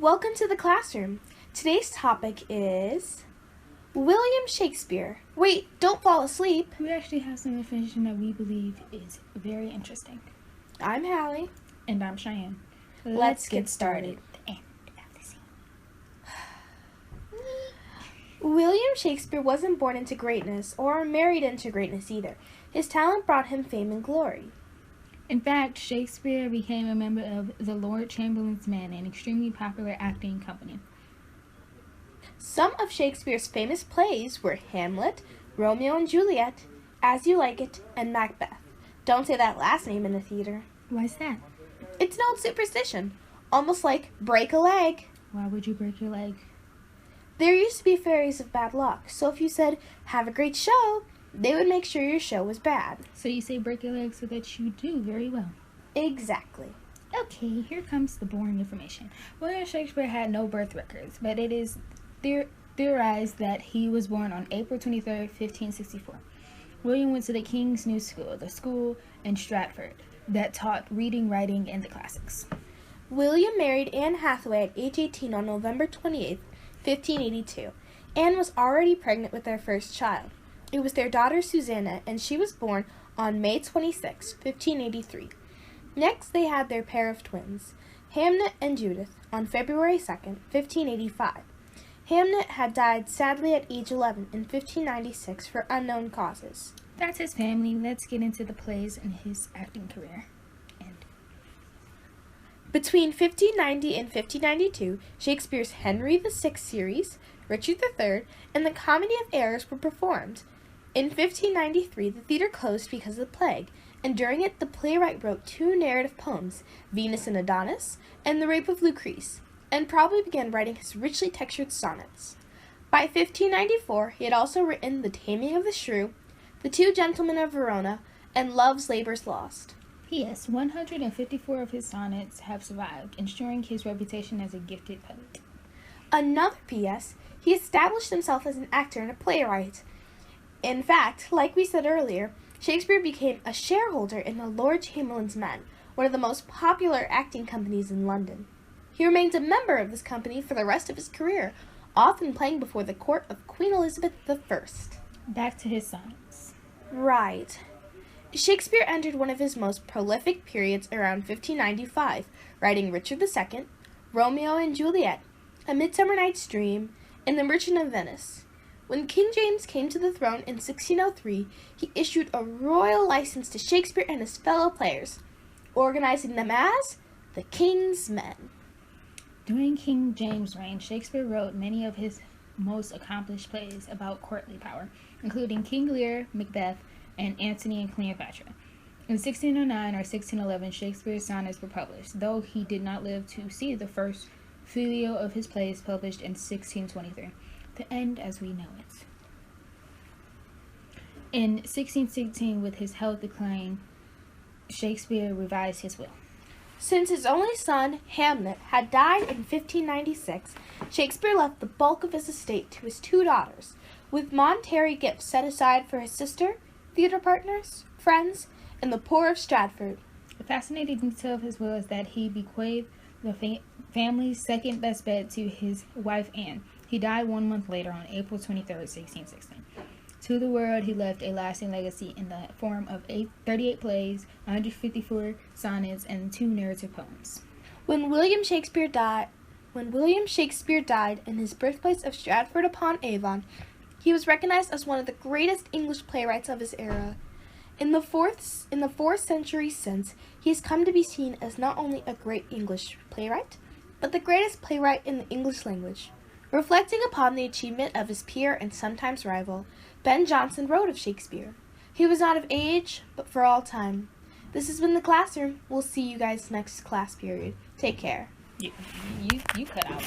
Welcome to the classroom. Today's topic is William Shakespeare. Wait, don't fall asleep. We actually have some information that we believe is very interesting. I'm Hallie. And I'm Cheyenne. Let's get started. The end of the scene. William Shakespeare wasn't born into greatness or married into greatness either. His talent brought him fame and glory. In fact, Shakespeare became a member of the Lord Chamberlain's Men, an extremely popular acting company. Some of Shakespeare's famous plays were Hamlet, Romeo and Juliet, As You Like It, and Macbeth. Don't say that last name in the theater. Why's that? It's an old superstition, almost like break a leg. Why would you break your leg? There used to be fairies of bad luck, so if you said, have a great show, they would make sure your show was bad. So you say break your leg so that you do very well. Exactly. Okay, here comes the boring information. William Shakespeare had no birth records, but it is theorized that he was born on April 23rd, 1564. William went to the King's New School, the school in Stratford, that taught reading, writing, and the classics. William married Anne Hathaway at age 18 on November 28th, 1582. Anne was already pregnant with their first child. It was their daughter Susanna, and she was born on May 26, 1583. Next, they had their pair of twins, Hamnet and Judith, on February 2nd, 1585. Hamnet had died sadly at age 11 in 1596 for unknown causes. That's his family. Let's get into the plays and his acting career. Between 1590 and 1592, Shakespeare's Henry VI series, Richard III, and the Comedy of Errors were performed. In 1593, the theater closed because of the plague, and during it, the playwright wrote two narrative poems, Venus and Adonis and The Rape of Lucrece, and probably began writing his richly textured sonnets. By 1594, he had also written The Taming of the Shrew, The Two Gentlemen of Verona, and Love's Labour's Lost. P.S. 154 of his sonnets have survived, ensuring his reputation as a gifted poet. Another P.S., he established himself as an actor and a playwright. In fact, like we said earlier, Shakespeare became a shareholder in the Lord Chamberlain's Men, one of the most popular acting companies in London. He remained a member of this company for the rest of his career, often playing before the court of Queen Elizabeth I. Back to his sonnets. Right. Shakespeare entered one of his most prolific periods around 1595, writing Richard II, Romeo and Juliet, A Midsummer Night's Dream, and The Merchant of Venice. When King James came to the throne in 1603, he issued a royal license to Shakespeare and his fellow players, organizing them as the King's Men. During King James' reign, Shakespeare wrote many of his most accomplished plays about courtly power, including King Lear, Macbeth, and Antony and Cleopatra. In 1609 or 1611, Shakespeare's sonnets were published, though he did not live to see the first folio of his plays published in 1623. The end as we know it. In 1616, with his health declining, Shakespeare revised his will. Since his only son, Hamnet, had died in 1596, Shakespeare left the bulk of his estate to his two daughters, with monetary gifts set aside for his sister, theater partners, friends, and the poor of Stratford. A fascinating detail of his will is that he bequeathed the family's second best bed to his wife Anne. He died 1 month later on April 23, 1616. To the world, he left a lasting legacy in the form of 38 plays, 154 sonnets, and 2 narrative poems. When William Shakespeare died in his birthplace of Stratford-upon-Avon, he was recognized as one of the greatest English playwrights of his era. In the fourth century since, he has come to be seen as not only a great English playwright, but the greatest playwright in the English language. Reflecting upon the achievement of his peer and sometimes rival, Ben Jonson wrote of Shakespeare, "He was not of age, but for all time." This has been The Classroom. We'll see you guys next class period. Take care. You cut out.